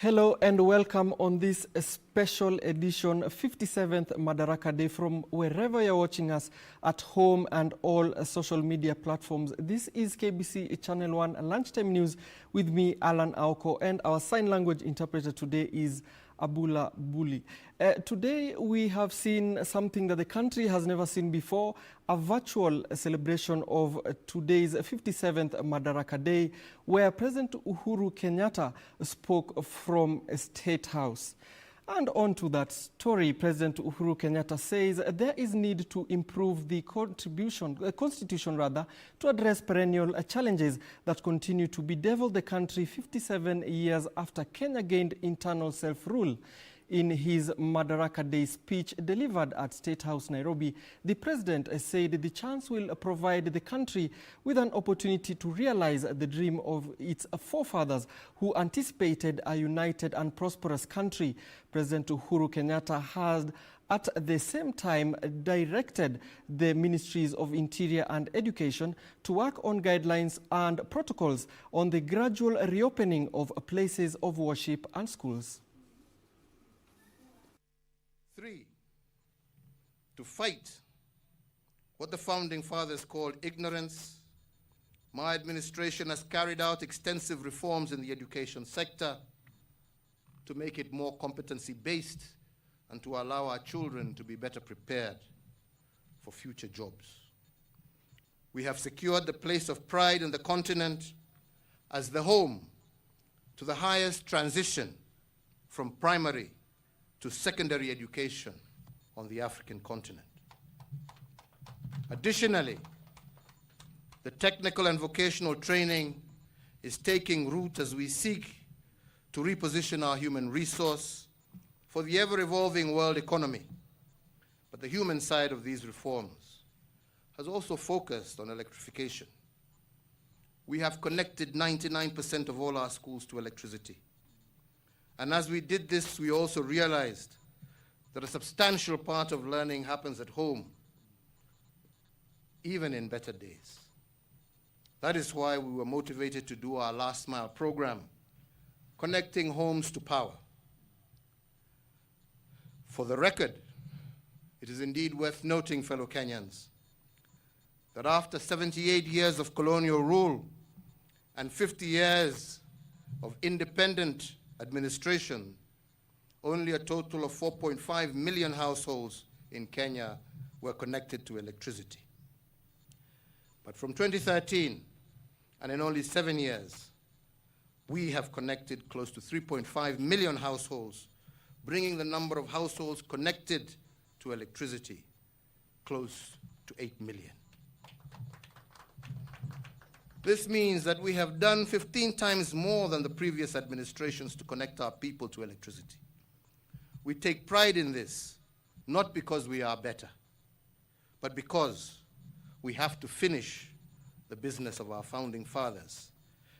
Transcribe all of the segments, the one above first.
Hello and welcome on this special edition, 57th Madaraka Day, from wherever you're watching us, at home and all social media platforms. This is KBC Channel 1 Lunchtime News with me, Alan Aoko, and our sign language interpreter today is Abula Buli. Today we have seen something that the country has never seen before, a virtual celebration of today's 57th Madaraka Day, where President Uhuru Kenyatta spoke from a State House. And on to that story, President Uhuru Kenyatta says there is need to improve the constitution to address perennial challenges that continue to bedevil the country 57 years after Kenya gained internal self-rule. In his Madaraka Day speech delivered at State House, Nairobi, the president said the chance will provide the country with an opportunity to realize the dream of its forefathers who anticipated a united and prosperous country. President Uhuru Kenyatta has at the same time directed the Ministries of Interior and Education to work on guidelines and protocols on the gradual reopening of places of worship and schools. 3, to fight what the Founding Fathers called ignorance. My administration has carried out extensive reforms in the education sector to make it more competency-based and to allow our children to be better prepared for future jobs. We have secured the place of pride in the continent as the home to the highest transition from primary to secondary education on the African continent. Additionally, the technical and vocational training is taking root as we seek to reposition our human resource for the ever-evolving world economy. But the human side of these reforms has also focused on electrification. We have connected 99% of all our schools to electricity. And as we did this, we also realized that a substantial part of learning happens at home, even in better days. That is why we were motivated to do our last mile program, connecting homes to power. For the record, it is indeed worth noting, fellow Kenyans, that after 78 years of colonial rule and 50 years of independent administration, only a total of 4.5 million households in Kenya were connected to electricity. But from 2013, and in only 7 years, we have connected close to 3.5 million households, bringing the number of households connected to electricity close to 8 million. This means that we have done 15 times more than the previous administrations to connect our people to electricity. We take pride in this, not because we are better, but because we have to finish the business of our founding fathers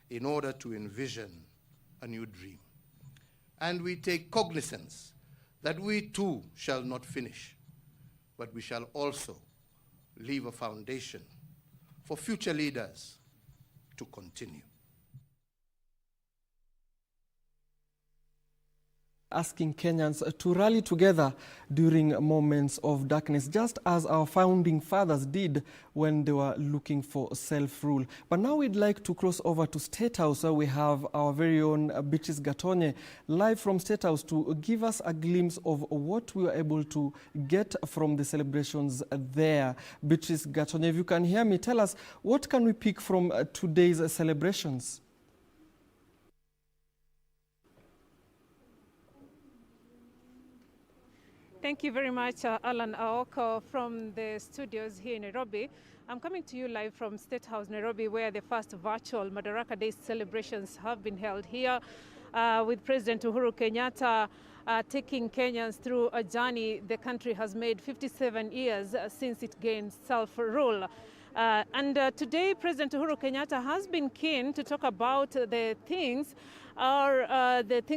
in order to envision a new dream. And we take cognizance that we too shall not finish, but we shall also leave a foundation for future leaders to continue. Asking Kenyans to rally together during moments of darkness, just as our founding fathers did when they were looking for self-rule. But now we'd like to cross over to State House, where we have our very own Beatrice Gatonye live from State House to give us a glimpse of what we were able to get from the celebrations there. Beatrice Gatonye, if you can hear me, tell us, what can we pick from today's celebrations? Thank you very much, Alan Aoko, from the studios here in Nairobi. I'm coming to you live from State House, Nairobi, where the first virtual Madaraka Day celebrations have been held here, with President Uhuru Kenyatta taking Kenyans through a journey the country has made 57 years since it gained self-rule. Today, President Uhuru Kenyatta has been keen to talk about the things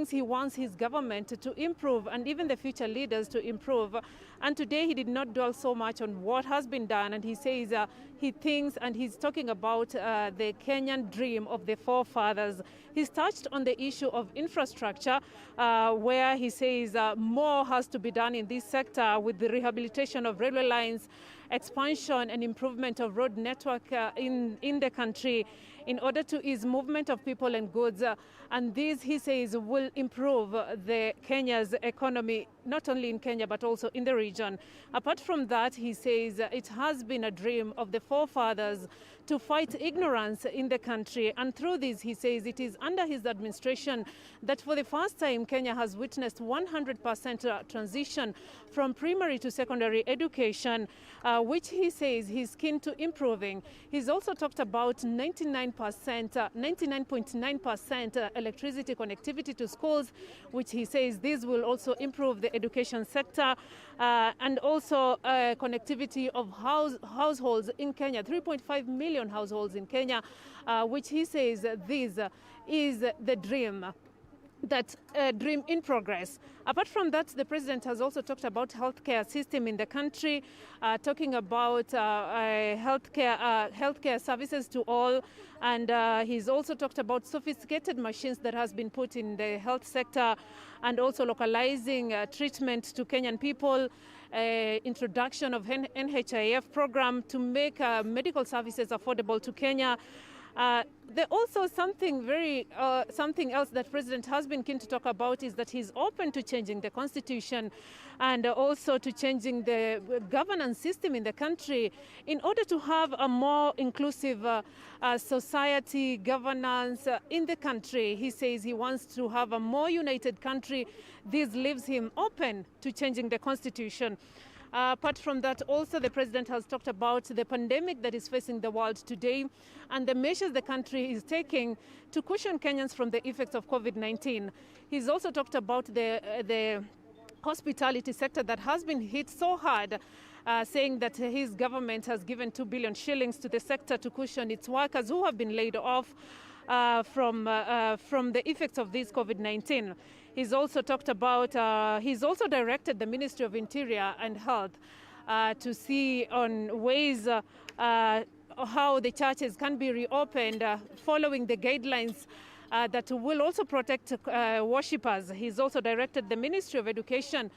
he wants his government to improve, and even the future leaders to improve. And today he did not dwell so much on what has been done, and he says he thinks, and he's talking about the Kenyan dream of the forefathers. He's touched on the issue of infrastructure, where he says more has to be done in this sector with the rehabilitation of railway lines, expansion and improvement of road network in the country in order to ease movement of people and goods. And this, he says, will improve the Kenya's economy, not only in Kenya, but also in the region. Apart from that, he says it has been a dream of the forefathers to fight ignorance in the country. And through this, he says it is under his administration that for the first time, Kenya has witnessed 100% transition from primary to secondary education, which he says he's keen to improving. He's also talked about 99.9% electricity connectivity to schools, which he says this will also improve the education sector, and also connectivity of households in Kenya, 3.5 million households in Kenya, which he says this is the dream. That dream in progress. Apart from that, the president has also talked about healthcare system in the country, talking about healthcare services to all, and he's also talked about sophisticated machines that has been put in the health sector, and also localizing treatment to Kenyan people, introduction of NHIF program to make medical services affordable to Kenya. There also something else that President has been keen to talk about is that he's open to changing the constitution and also to changing the governance system in the country in order to have a more inclusive society governance in the country. He says he wants to have a more united country. This leaves him open to changing the constitution. Apart from that, also the president has talked about the pandemic that is facing the world today and the measures the country is taking to cushion Kenyans from the effects of COVID-19. He's also talked about the hospitality sector that has been hit so hard, saying that his government has given 2 billion shillings to the sector to cushion its workers who have been laid off from the effects of this COVID-19. He's also talked about, he's also directed the Ministry of Interior and Health to see on ways how the churches can be reopened following the guidelines that will also protect worshippers. He's also directed the Ministry of Education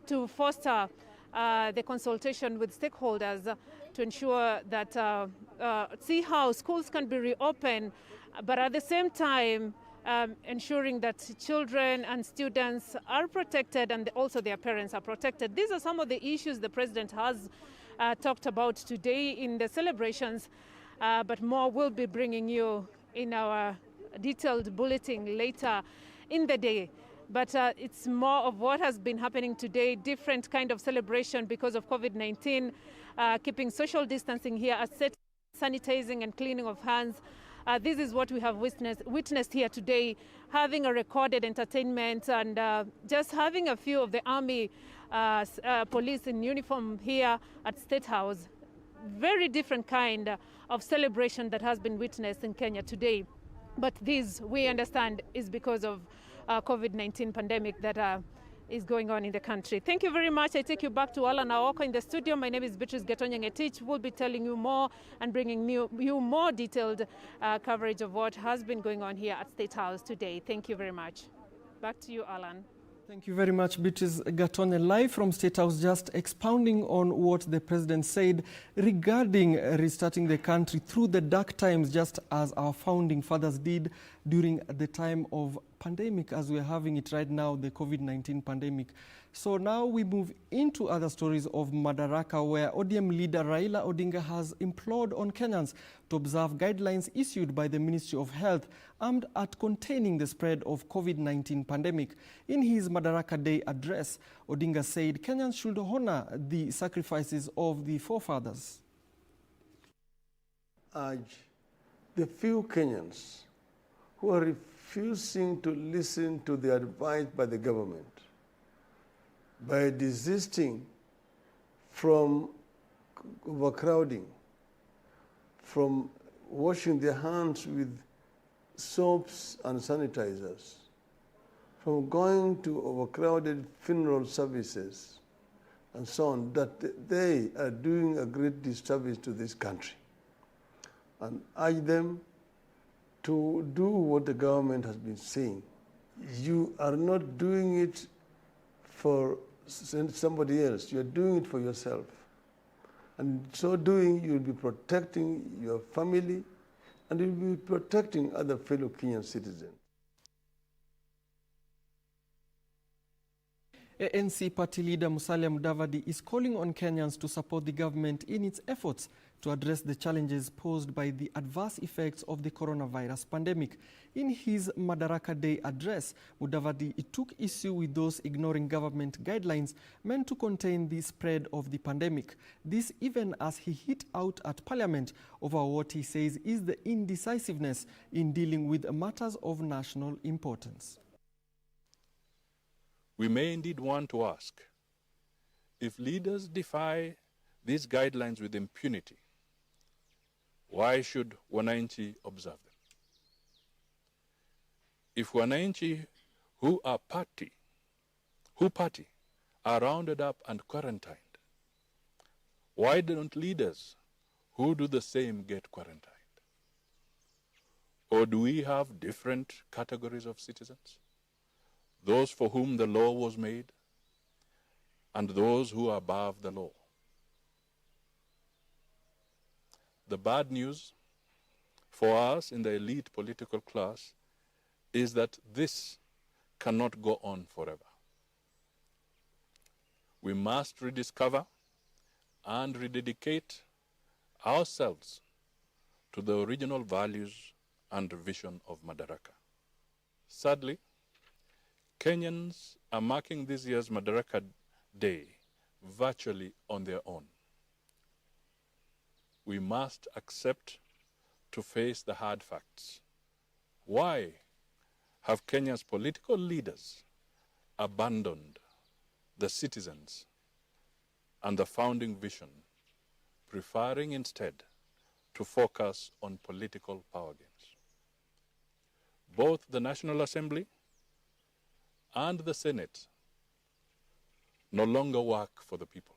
to foster the consultation with stakeholders to ensure that, see how schools can be reopened, but at the same time, ensuring that children and students are protected and also their parents are protected. These are some of the issues the president has talked about today in the celebrations, but more will be bringing you in our detailed bulletin later in the day. But it's more of what has been happening today, different kind of celebration because of COVID-19, keeping social distancing here, sanitizing and cleaning of hands. This is what we have witnessed here today, having a recorded entertainment and just having a few of the army police in uniform here at State House. Very different kind of celebration that has been witnessed in Kenya today. But this, we understand, is because of COVID-19 pandemic that is going on in the country. Thank you very much. I take you back to Alan Aoko in the studio. My name is Beatrice Gatonyangetich. We'll be telling you more and bringing you more detailed coverage of what has been going on here at State House today. Thank you very much. Back to you, Alan. Thank you very much, Beatrice Gatonye, live from State House, just expounding on what the president said regarding restarting the country through the dark times, just as our founding fathers did during the time of pandemic, as we're having it right now, the COVID-19 pandemic. So now we move into other stories of Madaraka, where ODM leader Raila Odinga has implored on Kenyans to observe guidelines issued by the Ministry of Health aimed at containing the spread of COVID-19 pandemic. In his Madaraka Day address, Odinga said Kenyans should honor the sacrifices of the forefathers. Urge the few Kenyans who are refusing to listen to the advice by the government, by desisting from overcrowding, from washing their hands with soaps and sanitizers, from going to overcrowded funeral services and so on, that they are doing a great disservice to this country, and urge them to do what the government has been saying. You are not doing it for somebody else, you are doing it for yourself. And so doing, you'll be protecting your family and you'll be protecting other fellow Kenyan citizens. ANC party leader Musalia Mudavadi is calling on Kenyans to support the government in its efforts to address the challenges posed by the adverse effects of the coronavirus pandemic. In his Madaraka Day address, Mudavadi took issue with those ignoring government guidelines meant to contain the spread of the pandemic. This even as he hit out at Parliament over what he says is the indecisiveness in dealing with matters of national importance. We may indeed want to ask, if leaders defy these guidelines with impunity, why should wananchi observe them? If wananchi who party are rounded up and quarantined, why don't leaders who do the same get quarantined? Or do we have different categories of citizens? Those for whom the law was made, and those who are above the law. The bad news for us in the elite political class is that this cannot go on forever. We must rediscover and rededicate ourselves to the original values and vision of Madaraka. Sadly, Kenyans are marking this year's Madaraka Day virtually on their own. We must accept to face the hard facts. Why have Kenya's political leaders abandoned the citizens and the founding vision, preferring instead to focus on political power games? Both the National Assembly and the Senate no longer work for the people.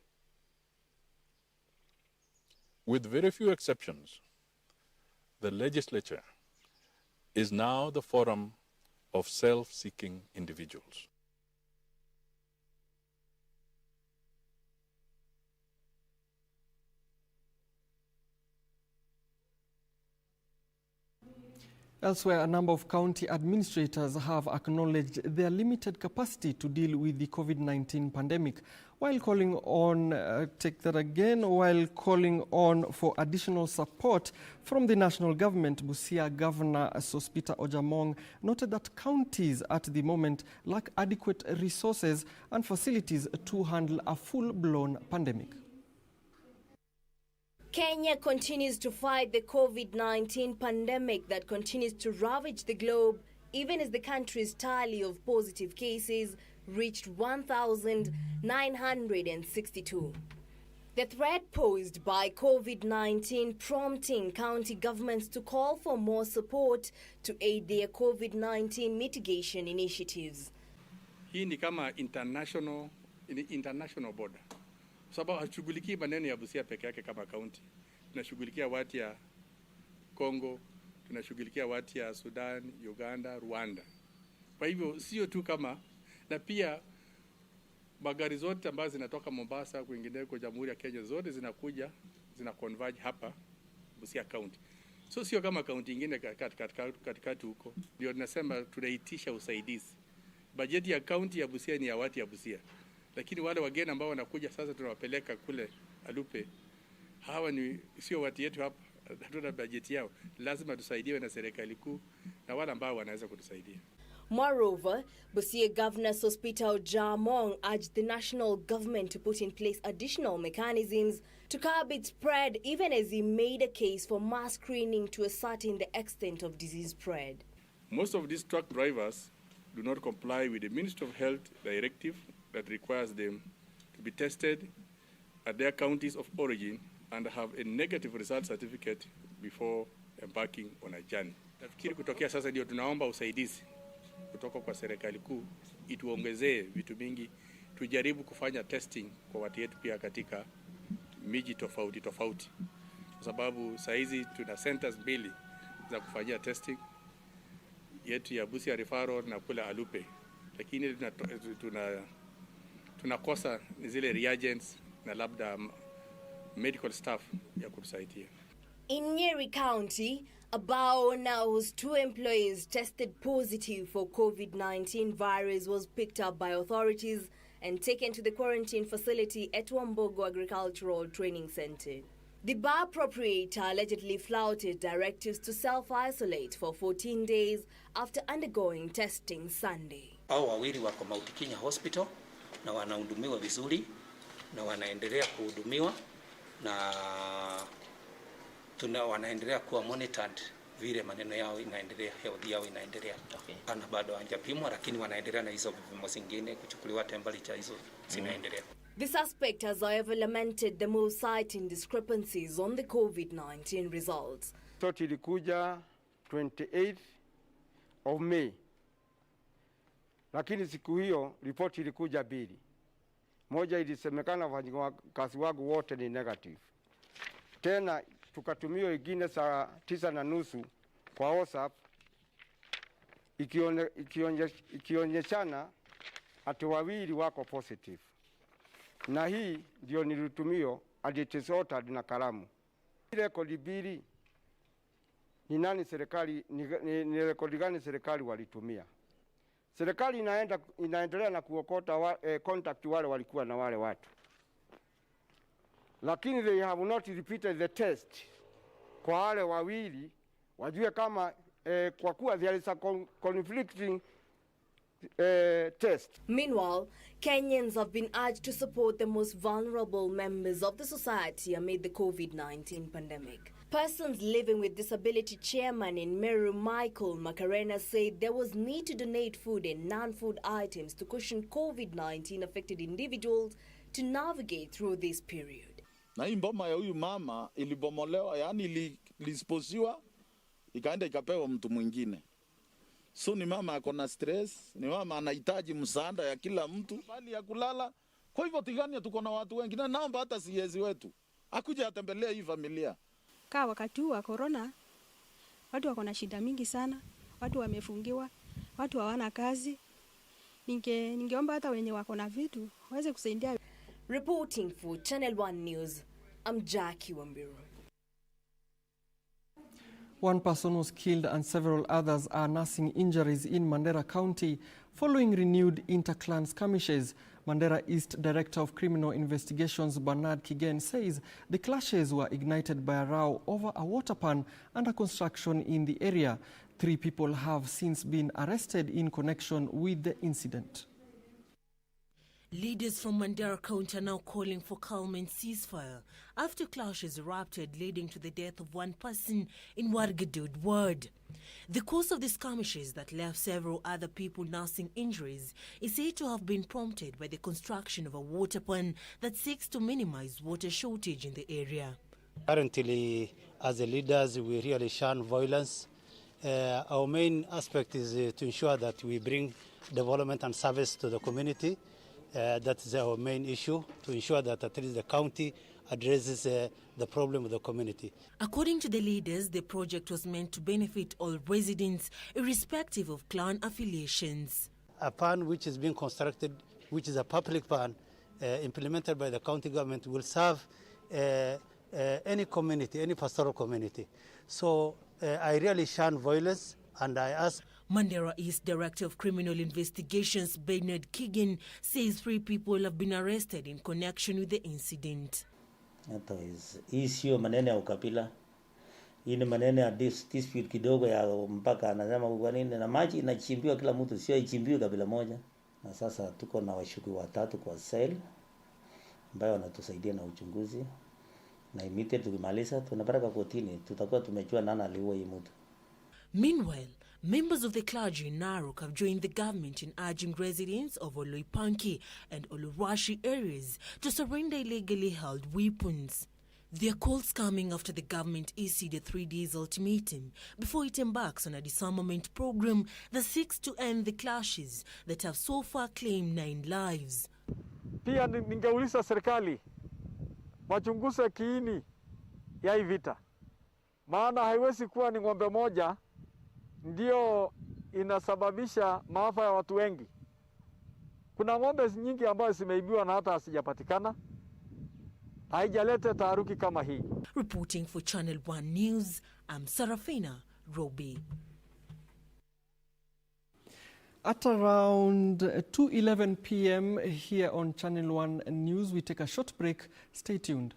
With very few exceptions, the legislature is now the forum of self-seeking individuals. Elsewhere, a number of county administrators have acknowledged their limited capacity to deal with the COVID-19 pandemic, while calling on, while calling on for additional support from the national government. Busia Governor Sospita Ojamong noted that counties at the moment lack adequate resources and facilities to handle a full-blown pandemic. Kenya continues to fight the COVID-19 pandemic that continues to ravage the globe, even as the country's tally of positive cases reached 1,962. The threat posed by COVID-19 prompting county governments to call for more support to aid their COVID-19 mitigation initiatives. Hii ni kama international border. Sababu hatushughulikii maneno ya Busia peke yake kama county. Tunashughulikia watu ya Kongo, tunashughulikia watu ya Sudan, Uganda, Rwanda. Kwa hivyo sio tu kama, na pia magari zote ambazo zinatoka Mombasa kwingineko Jamhuri ya Kenya zote zinakuja, zinaconverge hapa Busia County. So sio kama county nyingine katikati huko. Ndio tunasema tunaitisha usaidizi. Bajeti ya county ya Busia ni ya watu ya Busia. Lakini wale wageni ambao wanakuja sasa tunawapeleka kule Alupe, hawa ni sio watu yetu hapa, hatuna bajeti yao. Lazima tusaidiwe na serikali kuu na wale ambao wanaweza kutusaidia. Moreover, Busia Governor Sospita Ojamong urged the national government to put in place additional mechanisms to curb its spread, even as he made a case for mass screening to ascertain the extent of disease spread. Most of these truck drivers do not comply with the Ministry of Health directive that requires them to be tested at their counties of origin and have a negative result certificate before embarking on a journey. Nafikiri kutokea sasa ndio tunaomba usaidizi kutoka kwa serikali kuu ituongezee vitu mingi tujaribu kufanya testing kwa watu yetu pia katika miji tofauti tofauti, kwa sababu saa hizi tuna centers mbili za kufanyia testing yetu ya Busia referral na kule Alupe, lakini tunakosa zile reagents na labda medical staff ya kutusaidia. In Nyeri County, Abao Now's 2 employees tested positive for COVID-19 virus was picked up by authorities and taken to the quarantine facility at Wambogo Agricultural Training Center. The bar proprietor allegedly flouted directives to self-isolate for 14 days after undergoing testing Sunday. Hao wawili wako Mount Kenya Hospital na wanahudumiwa vizuri na wanaendelea kuhudumiwa na wanaendelea kuwa monitored vile maneno yao inaendelea, health yao inaendelea. Okay. Ana bado hajapimwa lakini wanaendelea na hizo vipimo zingine kuchukuliwa temperature hizo zinaendelea. The suspect has however lamented the move, citing discrepancies on the COVID-19 results. Ripoti ilikuja 28th of May. Lakini siku hiyo ripoti ilikuja 2. Moja ilisemekana wafanyakazi wangu wote ni negative. Tena tukatumia ingine saa 9:30 kwa WhatsApp ikionyeshana ati wawili wako positive. Na hii ndio nilitumio aditisota na kalamu. Rekodi mbili ni nani serikali ni rekodi gani serikali walitumia? Serikali inaendelea na kuokota contact wale walikuwa na wale watu. Lakini they have not repeated the test kwa wale wawili wajue kama kwa kuwa there is a conflicting test. Meanwhile, Kenyans have been urged to support the most vulnerable members of the society amid the COVID-19 pandemic. Persons living with disability chairman in Meru, Michael Macarena, said there was need to donate food and non-food items to cushion COVID-19 affected individuals to navigate through this period. Na hii mboma ya huyu mama ilibomolewa, yani ilisposiwa ikaenda ikapewa mtu mwingine. So ni mama ako na stress, ni mama anahitaji msaada ya kila mtu, bali ya kulala. Kwa hivyo Tigania tuko na watu wengi na naomba hata siezi wetu akuja atembelea hii familia. Kaa wakati wa corona watu wako na shida mingi sana, watu wamefungiwa, watu hawana kazi. Ningeomba hata wenye wako na vitu waweze kusaidia. Reporting for Channel 1 News, I'm Jackie Wambiru. One person was killed and several others are nursing injuries in Mandera County following renewed inter-clan skirmishes. Mandera East Director of Criminal Investigations Bernard Kigen says the clashes were ignited by a row over a water pan under construction in the area. 3 people have since been arrested in connection with the incident. Leaders from Madaraka County are now calling for calm and ceasefire after clashes erupted, leading to the death of 1 person in Wargadud ward. The cause of the skirmishes that left several other people nursing injuries is said to have been prompted by the construction of a water pan that seeks to minimize water shortage in the area. Currently, as the leaders, we really shun violence. Our main aspect is to ensure that we bring development and service to the community. That is our main issue, to ensure that at least the county addresses the problem of the community. According to the leaders, the project was meant to benefit all residents, irrespective of clan affiliations. A pan which is being constructed, which is a public pan, implemented by the county government, will serve any community, any pastoral community. So I really shun violence, and I ask. Mandera East Director of Criminal Investigations Bernard Kigen says 3 people have been arrested in connection with the incident. Hii sio maneno ya ukabila. Hii ni maneno ya dispute kidogo ya mpaka anasema kwa nini na maji inachimbiwa kila mtu, sio ichimbiwe kabila moja. Na sasa tuko na washukiwa 3 kwa cell ambao wanatusaidia na uchunguzi. Na immediate tukimaliza tunapeleka kotini, tutakuwa tumejua nani aliua hii mtu. Meanwhile, members of the clergy in Narok have joined the government in urging residents of Oloipanki and Oluwashi areas to surrender illegally held weapons. Their calls coming after the government issued a 3-day ultimatum before it embarks on a disarmament program that seeks to end the clashes that have so far claimed 9 lives. Pia ningeuliza serikali wachunguze kiini ya hii vita, maana haiwezi kuwa ni ng'ombe moja ndio inasababisha maafa ya watu wengi. Kuna ng'ombe nyingi ambazo zimeibiwa na hata hasijapatikana. Haijaleta taharuki kama hii. Reporting for Channel 1 News, I'm Sarafina Robi. At around 2:11 p.m. here on Channel 1 News, we take a short break. Stay tuned.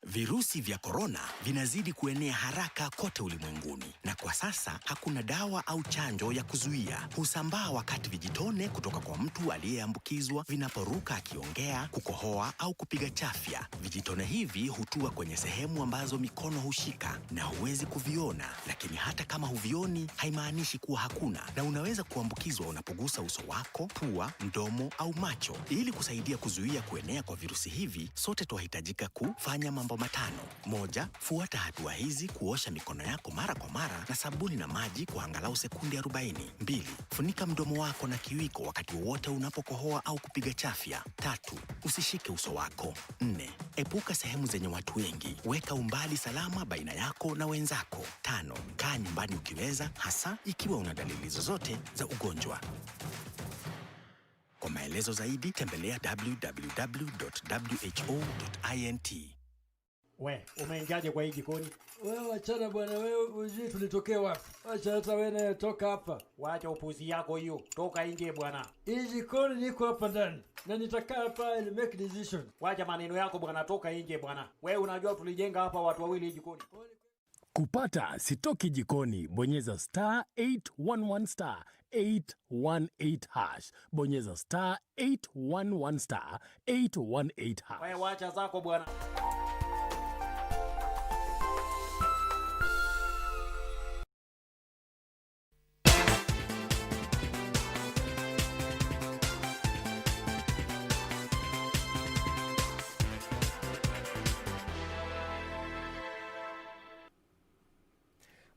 Virusi vya korona vinazidi kuenea haraka kote ulimwenguni, na kwa sasa hakuna dawa au chanjo ya kuzuia. Husambaa wakati vijitone kutoka kwa mtu aliyeambukizwa vinaporuka akiongea, kukohoa au kupiga chafya. Vijitone hivi hutua kwenye sehemu ambazo mikono hushika na huwezi kuviona, lakini hata kama huvioni haimaanishi kuwa hakuna, na unaweza kuambukizwa unapogusa uso wako, pua, mdomo au macho. Ili kusaidia kuzuia kuenea kwa virusi hivi, sote tunahitajika kufanya mambo matano. 1. Fuata hatua hizi: kuosha mikono yako mara kwa mara na sabuni na maji kwa angalau sekunde 40. 2. Funika mdomo wako na kiwiko wakati wote unapokohoa au kupiga chafya. 3. Usishike uso wako. 4. Epuka sehemu zenye watu wengi. Weka umbali salama baina yako na wenzako. 5. Kaa nyumbani ukiweza, hasa ikiwa una dalili zozote za ugonjwa. Kwa maelezo zaidi tembelea www.who.int. We, umeingiaje kwa hii jikoni? Wewe wachana bwana, wewe ujui tulitokea wapi. Wacha hata wewe naye toka hapa. Wacha upuzi yako hiyo. Toka nje bwana. Hii jikoni niko hapa ndani. Na nitakaa hapa ili make decision. Wacha maneno yako bwana, toka nje bwana. Wewe unajua tulijenga hapa watu wawili hii jikoni. Kupata sitoki jikoni, bonyeza *811 *818 #. Bonyeza *811 *818 #. Wewe wacha zako bwana.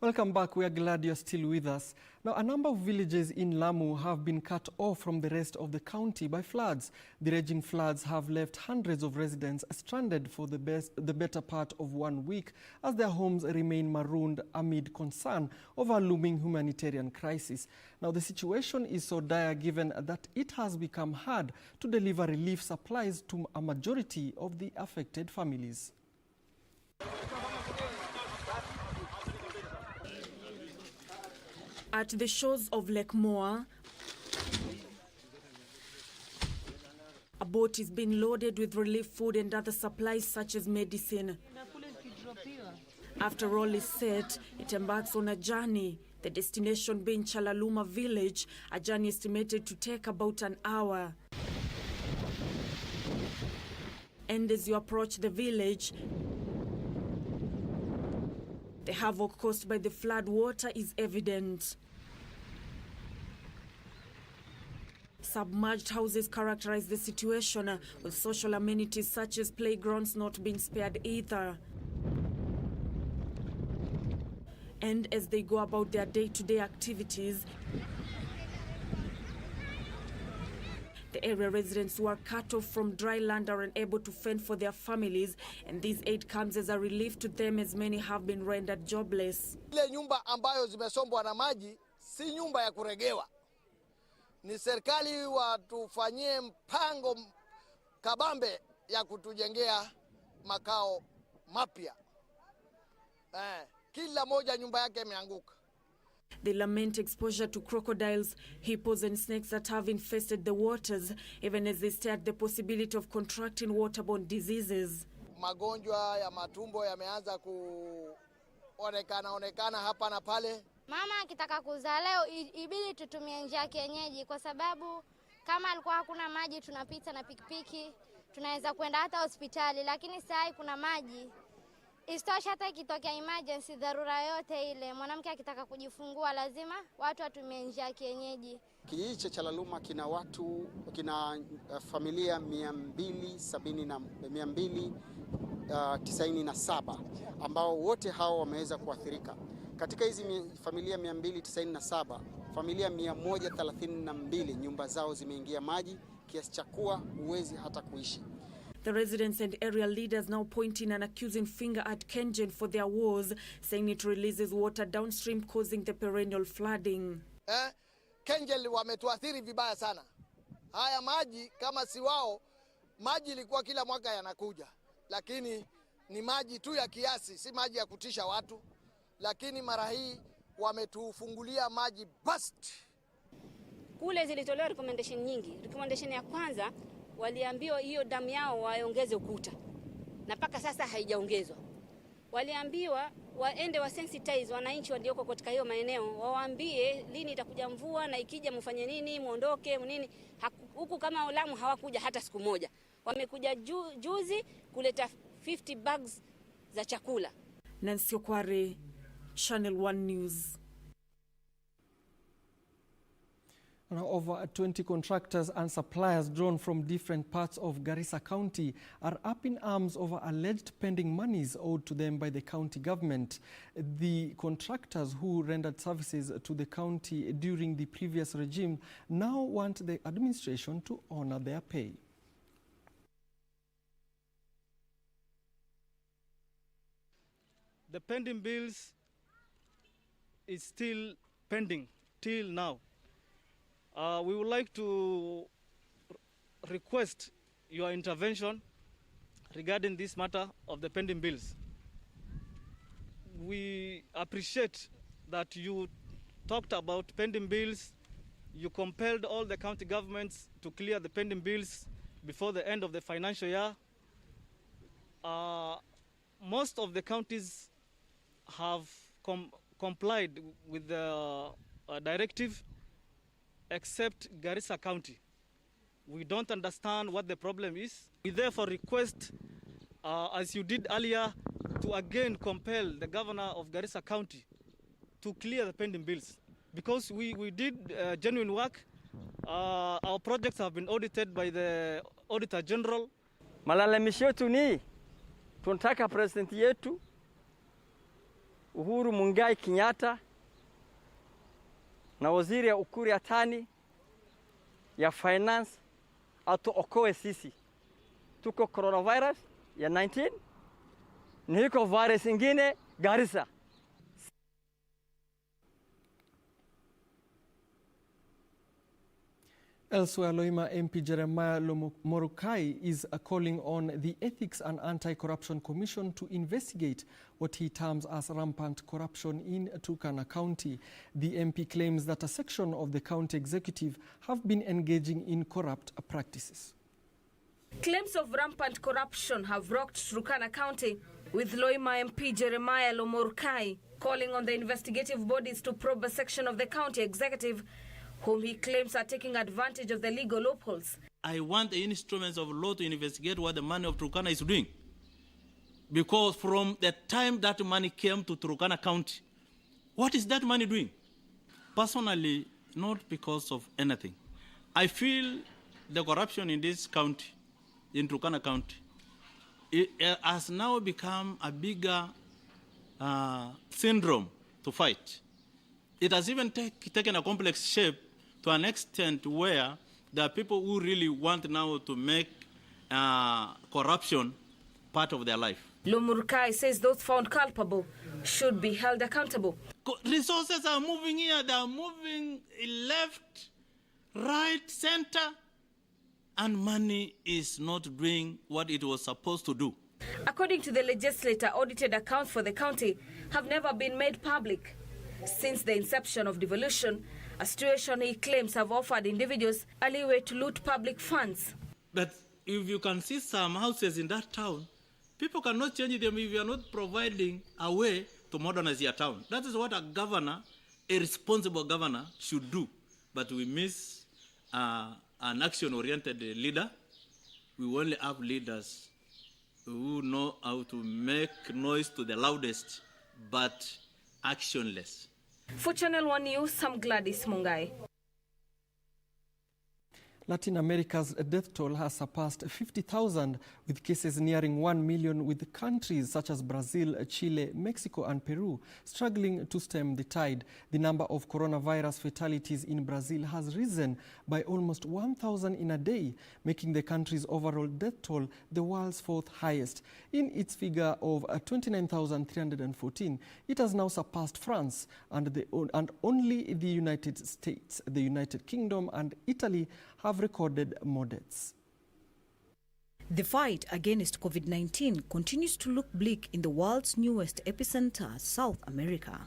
Welcome back. We are glad you're still with us. Now, a number of villages in Lamu have been cut off from the rest of the county by floods. The raging floods have left hundreds of residents stranded for the better part of 1 week as their homes remain marooned amid concern over a looming humanitarian crisis. Now, the situation is so dire given that it has become hard to deliver relief supplies to a majority of the affected families. At the shores of Lake Moa, a boat is being loaded with relief food and other supplies such as medicine. After all is set, it embarks on a journey, the destination being Chalaluma village, a journey estimated to take about an hour. And as you approach the village, the havoc caused by the flood water is evident. Submerged houses characterize the situation, with social amenities such as playgrounds not being spared either. And as they go about their day-to-day activities, the area residents who are cut off from dry land are unable to fend for their families, and this aid comes as a relief to them as many have been rendered jobless. Ile nyumba ambayo zimesombwa na maji si nyumba ya kuregewa. Ni serikali watufanyie mpango kabambe ya kutujengea makao mapya. Kila moja nyumba yake imeanguka. They lament exposure to crocodiles, hippos and snakes that have infested the waters, even as they stare at the possibility of contracting waterborne diseases. Magonjwa ya matumbo yameanza kuonekana hapa na pale. Mama akitaka kuzaa leo ibidi tutumie njia ya kienyeji, kwa sababu kama alikuwa hakuna maji tunapita na pikipiki, tunaweza kwenda hata hospitali, lakini sasa kuna maji Istosha hata ikitokea emergency, dharura yote ile, mwanamke akitaka kujifungua lazima watu watumie njia kienyeji. Kijiji cha Chalaluma kina familia 297 ambao wote hao wameweza kuathirika. Katika hizi familia 297, familia 132 nyumba zao zimeingia maji kiasi cha kuwa huwezi hata kuishi. The residents and area leaders now pointing an accusing finger at KenGen for their woes, saying it releases water downstream causing the perennial flooding. KenGen wametuathiri vibaya sana. Haya maji kama si wao, maji ilikuwa kila mwaka yanakuja. Lakini ni maji tu ya kiasi, si maji ya kutisha watu. Lakini mara hii wametufungulia maji bust. Kule zilitolewa recommendation nyingi. Recommendation ya kwanza waliambiwa hiyo damu yao waongeze ukuta. Na mpaka sasa haijaongezwa. Waliambiwa waende wa sensitize wananchi walioko katika hiyo maeneo, wawaambie lini itakuja mvua na ikija mfanye nini, muondoke nini. Huku kama Lamu hawakuja hata siku moja. Wamekuja juzi kuleta 50 bags za chakula. Nancy Okware, Channel 1 News. Now, over 20 contractors and suppliers drawn from different parts of Garissa County are up in arms over alleged pending monies owed to them by the county government. The contractors who rendered services to the county during the previous regime now want the administration to honor their pay. The pending bills is still pending till now. We would like to request your intervention regarding this matter of the pending bills. We appreciate that you talked about pending bills. You compelled all the county governments to clear the pending bills before the end of the financial year. Most of the counties have complied with the directive, except Garissa County. We don't understand what the problem is. We therefore request, as you did earlier, to again compel the governor of Garissa County to clear the pending bills. Because we did genuine work. Our projects have been audited by the Auditor General. Malalamisho yetu ni tunataka president yetu Uhuru Mungai Kenyatta na waziri ya Ukuri Atani ya finance atuokoe sisi. Tuko coronavirus ya 19, niko virus ingine Garissa. Elsewhere, Loima MP Jeremiah Lomorukai is calling on the Ethics and Anti-Corruption Commission to investigate what he terms as rampant corruption in Turkana County. The MP claims that a section of the county executive have been engaging in corrupt practices. Claims of rampant corruption have rocked Turkana County, with Loima MP Jeremiah Lomorukai calling on the investigative bodies to probe a section of the county executive whom he claims are taking advantage of the legal loopholes. I want the instruments of law to investigate what the money of Turkana is doing. Because from the time that money came to Turkana County, what is that money doing? Personally, not because of anything. I feel the corruption in this county, in Turkana County, it has now become a bigger syndrome to fight. It has even taken a complex shape to an extent where there are people who really want now to make corruption part of their life. Lomorukai says those found culpable should be held accountable. Resources are moving here, they are moving left, right, center, and money is not doing what it was supposed to do. According to the legislator, audited accounts for the county have never been made public. Since the inception of devolution, a situation he claims have offered individuals a leeway to loot public funds. But if you can see some houses in that town, people cannot change them if you are not providing a way to modernize your town. That is what a governor, a responsible governor, should do. But we miss an action-oriented leader. We only have leaders who know how to make noise to the loudest, but actionless. For Channel 1 News, I'm Gladys Mungai. Latin America's death toll has surpassed 50,000, with cases nearing 1 million, with countries such as Brazil, Chile, Mexico and Peru struggling to stem the tide. The number of coronavirus fatalities in Brazil has risen by almost 1,000 in a day, making the country's overall death toll the world's fourth highest. In its figure of 29,314, it has now surpassed France and only the United States, the United Kingdom and Italy have recorded more deaths. The fight against COVID-19 continues to look bleak in the world's newest epicenter, South America.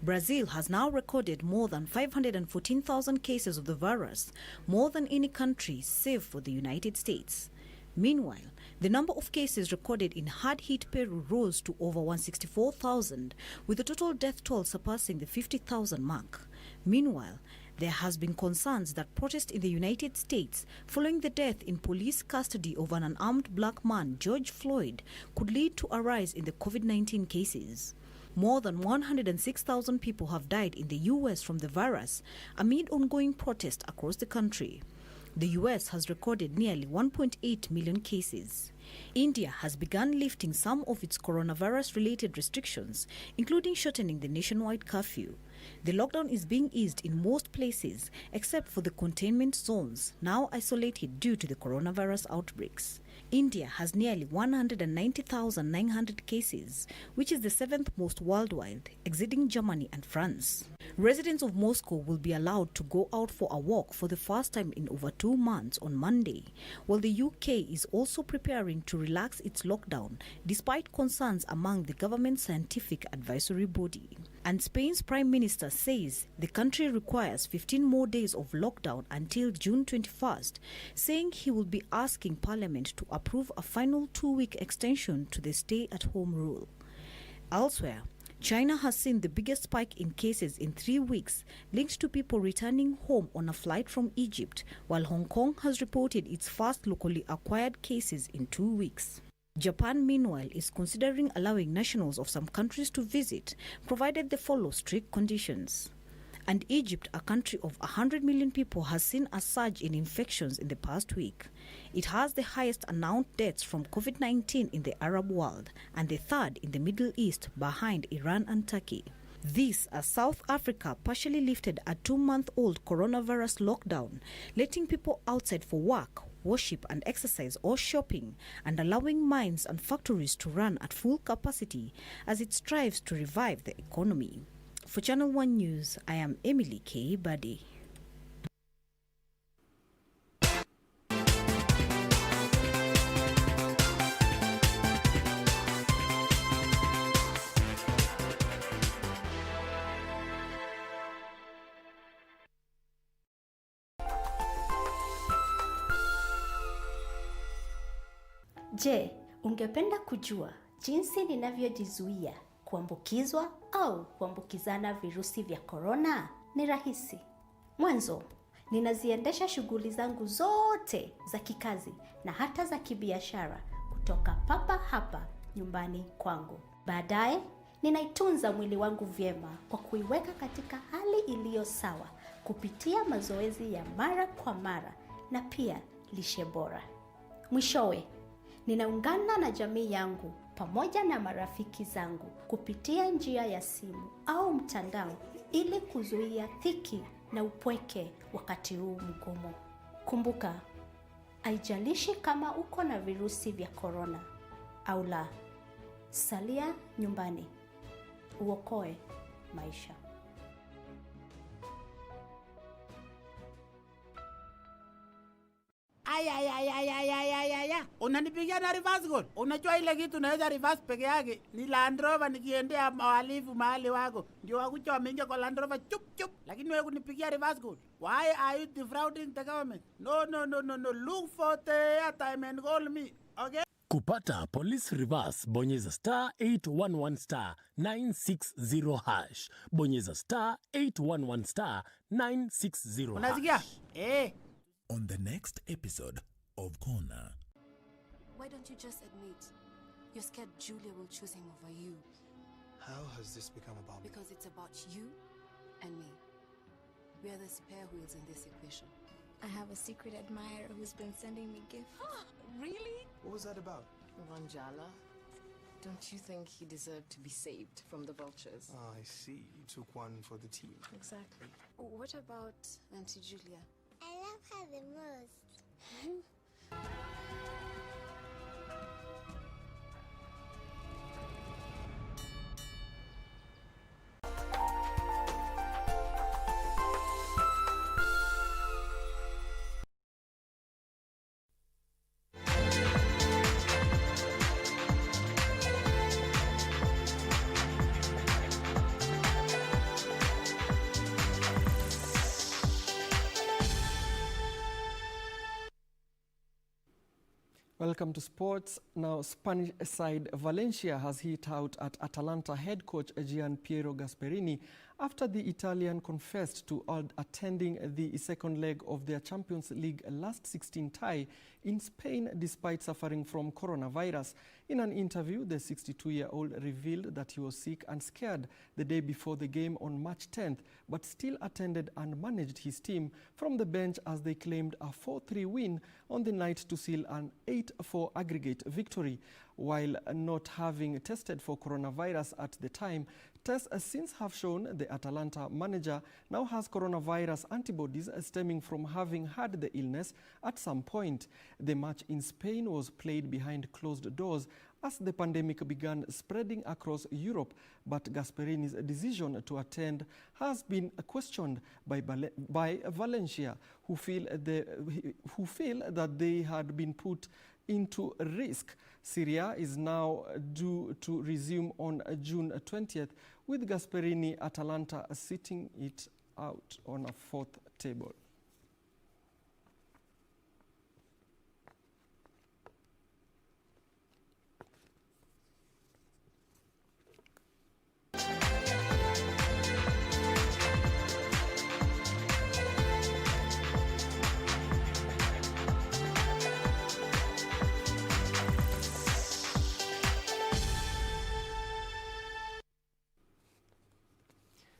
Brazil has now recorded more than 514,000 cases of the virus, more than any country save for the United States. Meanwhile, the number of cases recorded in hard-hit Peru rose to over 164,000, with the total death toll surpassing the 50,000 mark. Meanwhile, there has been concerns that protests in the United States following the death in police custody of an unarmed black man, George Floyd, could lead to a rise in the COVID-19 cases. More than 106,000 people have died in the U.S. from the virus amid ongoing protests across the country. The U.S. has recorded nearly 1.8 million cases. India has begun lifting some of its coronavirus-related restrictions, including shortening the nationwide curfew. The lockdown is being eased in most places, except for the containment zones, now isolated due to the coronavirus outbreaks. India has nearly 190,900 cases, which is the seventh most worldwide, exceeding Germany and France. Residents of Moscow will be allowed to go out for a walk for the first time in over 2 months on Monday, while the UK is also preparing to relax its lockdown, despite concerns among the government's scientific advisory body. And Spain's Prime Minister says the country requires 15 more days of lockdown until June 21st, saying he will be asking Parliament to approve a final 2-week extension to the stay-at-home rule. Elsewhere, China has seen the biggest spike in cases in 3 weeks, linked to people returning home on a flight from Egypt, while Hong Kong has reported its first locally acquired cases in 2 weeks. Japan, meanwhile, is considering allowing nationals of some countries to visit, provided they follow strict conditions. And Egypt, a country of 100 million people, has seen a surge in infections in the past week. It has the highest announced deaths from COVID-19 in the Arab world and the third in the Middle East, behind Iran and Turkey. This as South Africa partially lifted a 2-month-old coronavirus lockdown, letting people outside for work, worship and exercise or shopping, and allowing mines and factories to run at full capacity as it strives to revive the economy. For Channel 1 News, I am Emily K. Badi. Je, ungependa kujua jinsi ninavyojizuia kuambukizwa au kuambukizana virusi vya korona? Ni rahisi. Mwanzo, ninaziendesha shughuli zangu zote za kikazi na hata za kibiashara kutoka papa hapa nyumbani kwangu. Baadaye, ninaitunza mwili wangu vyema kwa kuiweka katika hali iliyo sawa kupitia mazoezi ya mara kwa mara na pia lishe bora. Mwishowe, ninaungana na jamii yangu pamoja na marafiki zangu kupitia njia ya simu au mtandao ili kuzuia dhiki na upweke wakati huu mgumu. Kumbuka, haijalishi kama uko na virusi vya korona au la, salia nyumbani, uokoe maisha. Aya. Unanipigia na reverse goal. Unajua ile kitu naweza reverse peke yake. Ni Land Rover nikiendea mawalifu mahali wako. Ndio wakucha wameingia kwa Land Rover chup. Lakini wewe kunipigia reverse goal. Why are you defrauding the government? No. Look for the airtime and call me. Okay? Kupata police reverse, bonyeza *811 *960 #. Bonyeza *811 *960 #. Unasikia? On the next episode of Corner. Why don't you just admit You're scared Julia will choose him over you. How has this become about me? Because it's about you and me. We are the spare wheels in this equation. I have a secret admirer who's been sending me gifts. Really? What was that about? Vanjala, don't you think he deserved to be saved from the vultures? Ah, I see. You took one for the team. Exactly. What about Auntie Julia? I love her the most. Welcome to sports. Now, Spanish side Valencia has hit out at Atalanta head coach Gian Piero Gasperini after the Italian confessed to attending the second leg of their Champions League last 16 tie in Spain despite suffering from coronavirus. In an interview, the 62-year-old revealed that he was sick and scared the day before the game on March 10th, but still attended and managed his team from the bench as they claimed a 4-3 win on the night to seal an 8-4 aggregate victory. While not having tested for coronavirus at the time, tests since have shown the Atalanta manager now has coronavirus antibodies stemming from having had the illness at some point. The match in Spain was played behind closed doors as the pandemic began spreading across Europe, but Gasperini's decision to attend has been questioned by Valencia, who feel that they had been put into risk. Syria is now due to resume on June 20th, with Gasperini Atalanta sitting it out on a fourth table.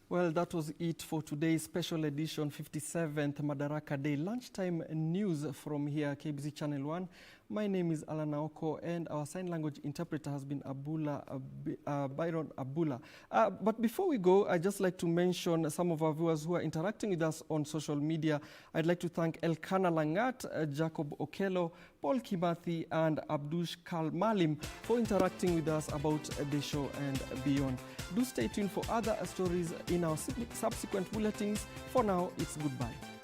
Well, that was it for today's special edition 57th Madaraka Day lunchtime news from here, KBC Channel 1. My name is Alana Oko, and our sign language interpreter has been Byron Abula. But before we go, I'd just like to mention some of our viewers who are interacting with us on social media. I'd like to thank Elkana Langat, Jacob Okello, Paul Kimathi, and Abdush Kalmalim for interacting with us about the show and beyond. Do stay tuned for other stories in our subsequent bulletins. For now, it's goodbye.